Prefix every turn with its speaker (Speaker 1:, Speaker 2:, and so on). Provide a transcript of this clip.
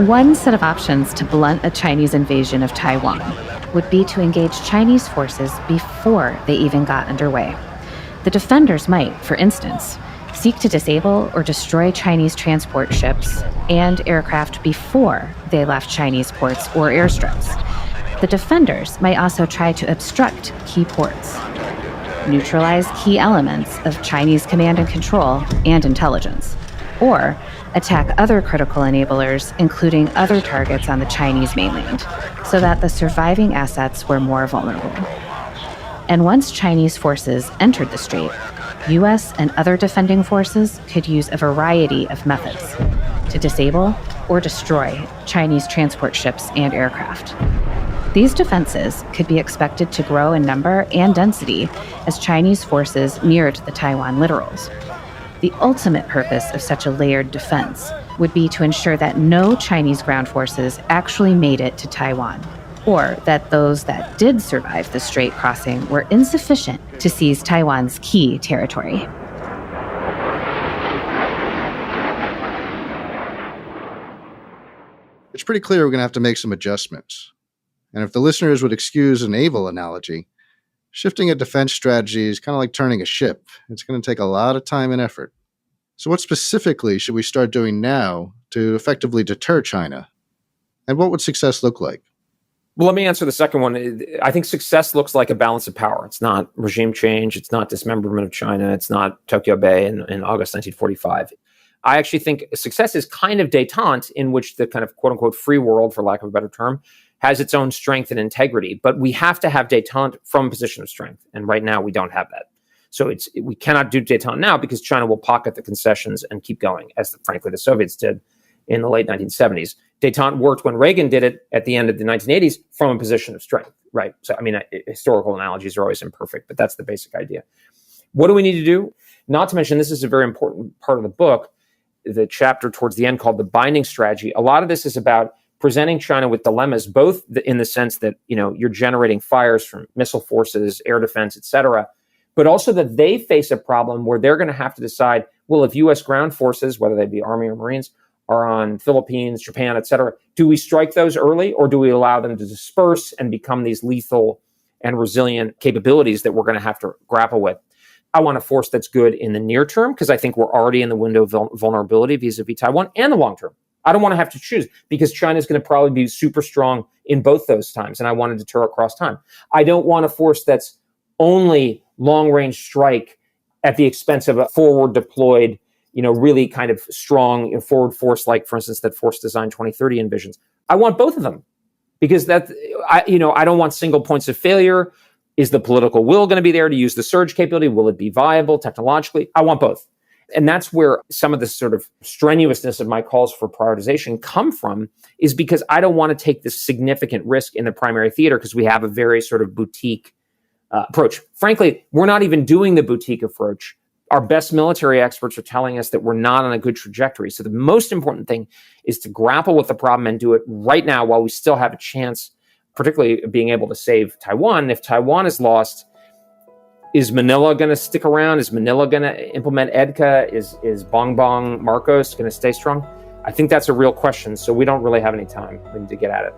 Speaker 1: One set of options to blunt a Chinese invasion of Taiwan would be to engage Chinese forces before they even got underway. The defenders might, for instance, seek to disable or destroy Chinese transport ships and aircraft before they left Chinese ports or airstrips. The defenders might also try to obstruct key ports, neutralize key elements of Chinese command and control and intelligence, or attack other critical enablers, including other targets on the Chinese mainland, so that the surviving assets were more vulnerable. And once Chinese forces entered the strait, U.S. and other defending forces could use a variety of methods to disable or destroy Chinese transport ships and aircraft. These defenses could be expected to grow in number and density as Chinese forces neared the Taiwan littorals. The ultimate purpose of such a layered defense would be to ensure that no Chinese ground forces actually made it to Taiwan, or that those that did survive the strait crossing were insufficient to seize Taiwan's key territory.
Speaker 2: It's pretty clear we're going to have to make some adjustments. And if the listeners would excuse a naval analogy, shifting a defense strategy is kind of like turning a ship. It's going to take a lot of time and effort. So what specifically should we start doing now to effectively deter China? And what would success look like?
Speaker 3: Well, let me answer the second one. I think success looks like a balance of power. It's not regime change. It's not dismemberment of China. It's not Tokyo Bay in August 1945. I actually think success is kind of détente, in which the kind of quote unquote free world, for lack of a better term, has its own strength and integrity. But we have to have détente from a position of strength. And right now we don't have that. So we cannot do détente now because China will pocket the concessions and keep going, as frankly the Soviets did in the late 1970s. Détente worked when Reagan did it at the end of the 1980s from a position of strength, right? So, I mean, historical analogies are always imperfect, but that's the basic idea. What do we need to do? Not to mention, this is a very important part of the book, the chapter towards the end called The Binding Strategy. A lot of this is about presenting China with dilemmas, both in the sense that, you're generating fires from missile forces, air defense, et cetera, but also that they face a problem where they're going to have to decide, well, if U.S. ground forces, whether they be Army or Marines, are on Philippines, Japan, et cetera, do we strike those early, or do we allow them to disperse and become these lethal and resilient capabilities that we're going to have to grapple with? I want a force that's good in the near term, because I think we're already in the window of vulnerability vis-a-vis Taiwan, and the long term. I don't want to have to choose, because China is going to probably be super strong in both those times, and I want to deter across time. I don't want a force that's only long-range strike at the expense of a forward deployed, really kind of strong forward force, like, for instance, that Force Design 2030 envisions. I want both of them, because I don't want single points of failure. Is the political will going to be there to use the surge capability? Will it be viable technologically? I want both. And that's where some of the sort of strenuousness of my calls for prioritization come from, is because I don't want to take this significant risk in the primary theater, because we have a very sort of boutique approach. Frankly, we're not even doing the boutique approach. Our best military experts are telling us that we're not on a good trajectory. So the most important thing is to grapple with the problem and do it right now while we still have a chance, particularly being able to save Taiwan. If Taiwan is lost, is Manila going to stick around? Is Manila going to implement EDCA? Is Bongbong Marcos going to stay strong? I think that's a real question. So we don't really have any time. We need to get at it.